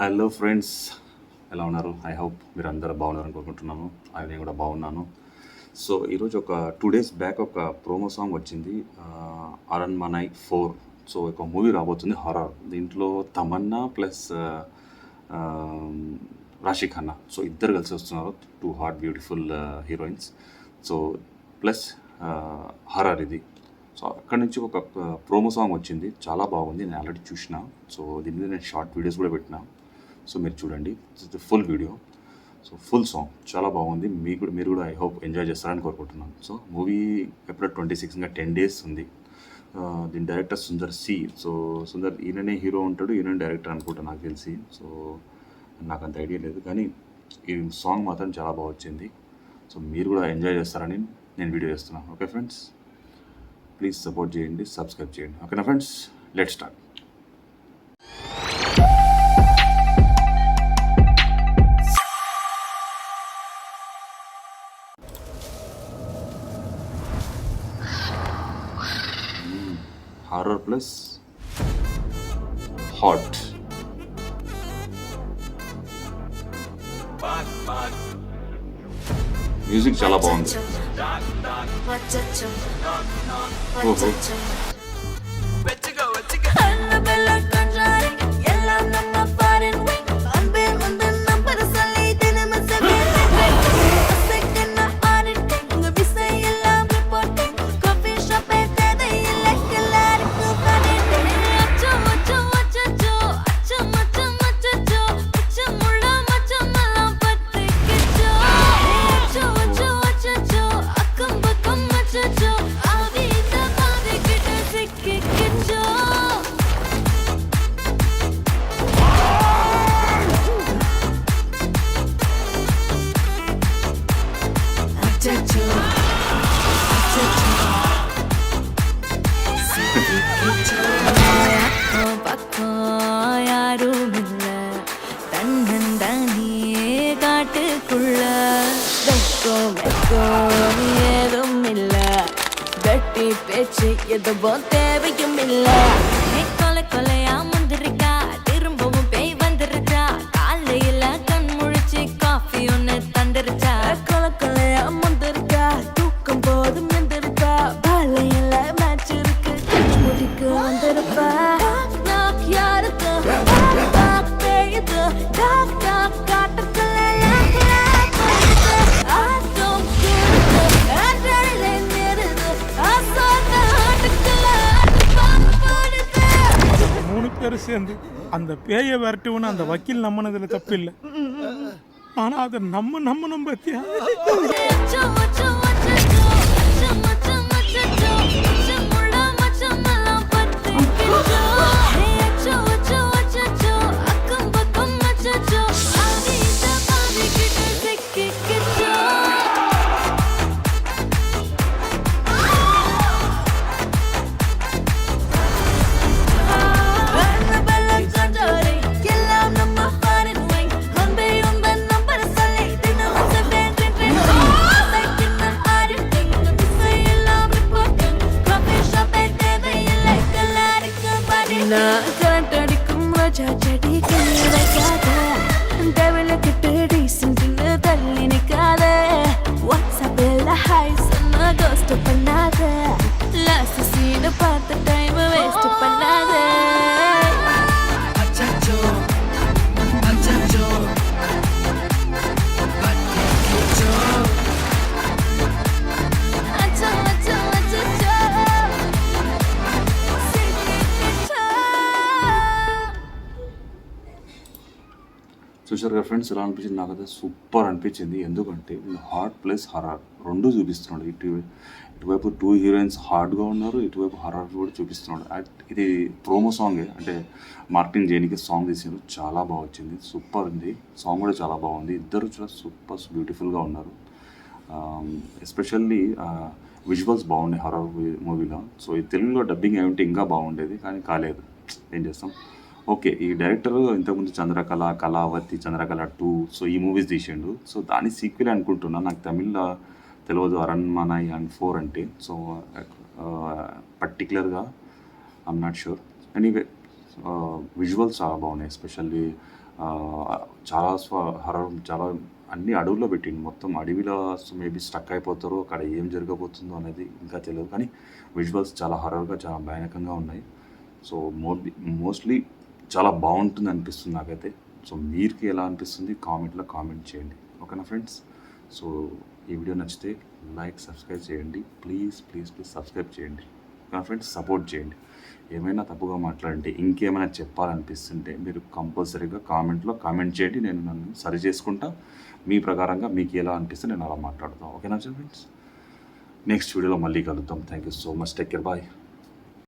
Hello friends, ఎలా ఉన్నారు? I hope మీరు అందరూ బాగున్నారని కోరుకుంటున్నాను. నేను కూడా బాగున్నాను. సో ఈరోజు ఒక 2 days బ్యాక్ ఒక ప్రోమో సాంగ్ వచ్చింది. 'అరణ్మనై 4'. సో ఒక మూవీ రాబోతుంది హారర్. దీంట్లో తమన్నా ప్లస్ రాశి ఖన్నా. సో ఇద్దరు కలిసి వస్తున్నారు. 2 hot beautiful heroines. So plus horror ఇది. సో అక్కడి నుంచి ఒక ప్రోమో సాంగ్ వచ్చింది. చాలా బాగుంది. నేను ఆల్రెడీ చూసిన. సో దీని మీద నేను షార్ట్ వీడియోస్ కూడా పెట్టిన. సో మీరు చూడండి, full video. So full song చాలా బాగుంది. మీరు కూడా ఐ హోప్ ఎంజాయ్ చేస్తారని కోరుకుంటున్నాను. సో మూవీ ఏప్రిల్ 26 ఇంకా 10 days ఉంది. దీని డైరెక్టర్ సుందర్ సి. సో సుందర్ ఈయననే హీరో ఉంటాడు, ఈయన డైరెక్టర్ అనుకుంటా నాకు తెలిసి. సో నాకు అంత ఐడియా లేదు, కానీ ఈ సాంగ్ మాత్రం చాలా బాగా వచ్చింది. సో మీరు కూడా ఎంజాయ్ చేస్తారని నేను వీడియో చేస్తున్నాను. ఓకే ఫ్రెండ్స్, ప్లీజ్ సపోర్ట్ చేయండి, సబ్స్క్రైబ్ చేయండి. ఓకేనా friends, let's start. Horror plus hot. Music చాలా బాగుంది. ఓహో, பேச்சு எதுவும் தேவையும் இல்ல. கொலை கொலையா முந்திருக்கா, திரும்பவும் பேய் வந்துருச்சா, காலையில கண் முழிச்சு காஃபி ஒன்னு தந்துருச்சா. கொலை கொலையா முந்திருக்கா, தூக்கம் போதும் எந்திருக்கா, பாலையில மேட்ச் இருக்கு, கண் முடிக்கு வந்திருப்பா. யாருக்கு பேயுது, காட்டுக்குள்ள பேரும் சேர்ந்து அந்த பேயை விரட்டுவோன்னு அந்த வக்கீல் நம்பினதுல தப்பு இல்லை. ஆனா அதை நம்ம பத்தியா கரண்டடிக்கும் ரோஜா செடி கண்ணு வைக்காத, டெவல கிட்டு டீசென்ட்னு தள்ளி நிக்காத, வாட்ஸ்அப்ல ஹாய் சொன்ன கோஸ்ட் பண்ணாத, லாஸ்ட் சீன் பார்த்த டைம் வேஸ்ட் பண்ணாத. చూసారుగా ఫ్రెండ్స్, ఎలా అనిపించింది? నాకైతే సూపర్ అనిపించింది. ఎందుకంటే హాట్ ప్లస్ హర్రర్ రెండు చూపిస్తున్నాడు. ఇటువైపు 2 హీరోయిన్స్ హార్డ్గా ఉన్నారు, ఇటువైపు హర్రర్ కూడా చూపిస్తున్నాడు. ఇది ప్రోమో సాంగే, అంటే మార్కెటింగ్ చేయడానికి సాంగ్ తీసారు. చాలా బాగా వచ్చింది, సూపర్ ఉంది. సాంగ్ కూడా చాలా బాగుంది. ఇద్దరు చాలా సూపర్ బ్యూటిఫుల్గా ఉన్నారు. ఎస్పెషల్లీ విజువల్స్ బాగున్నాయి హర్రర్ మూవీలో. సో ఈ తెలుగులో డబ్బింగ్ ఏమిటి ఇంకా బాగుండేది, కానీ కాలేదు. ఏం చేస్తాం. ఓకే, ఈ డైరెక్టర్ ఇంతకుముందు చంద్రకళ, కళావతి, చంద్రకళ 2, సో ఈ మూవీస్ తీసిండు. సో దాని సీక్వెల్ అనుకుంటున్నా. నాకు తమిళ్లో తెలియదు అరణ్మనై అండ్ 4 అంటే. సో పర్టికులర్గా I'm not sure. Anyway visuals చాలా బాగున్నాయి. ఎస్పెషల్లీ చాలా హర్రర్ చాలా అన్ని అడవుల్లో పెట్టిండు. మొత్తం అడవిలో మేబీ స్టక్ అయిపోతారో అక్కడ ఏం జరగబోతుందో అనేది ఇంకా తెలియదు. కానీ విజువల్స్ చాలా హర్రర్‌గా చాలా భయానకంగా ఉన్నాయి. సో మోస్ట్‌లీ చాలా బాగుంటుంది అనిపిస్తుంది నాకైతే. సో మీకు ఎలా అనిపిస్తుంది కామెంట్‌లో కామెంట్ చేయండి. ఓకేనా ఫ్రెండ్స్? సో ఈ వీడియో నచ్చితే లైక్, సబ్స్క్రైబ్ చేయండి. ప్లీజ్ సబ్స్క్రైబ్ చేయండి. ఓకేనా ఫ్రెండ్స్? సపోర్ట్ చేయండి. ఏమైనా తప్పుగా మాట్లాడండి, ఇంకేమైనా చెప్పాలనిపిస్తుంటే మీరు కంపల్సరీగా కామెంట్లో కామెంట్ చేయండి. నేను నన్ను సరి చేసుకుంటా. మీ ప్రకారంగా మీకు ఎలా అనిపిస్తే నేను అలా మాట్లాడతాను. ఓకేనా ఫ్రెండ్స్? నెక్స్ట్ వీడియోలో మళ్ళీ కలుద్దాం. Thank you so much. Take care. Bye.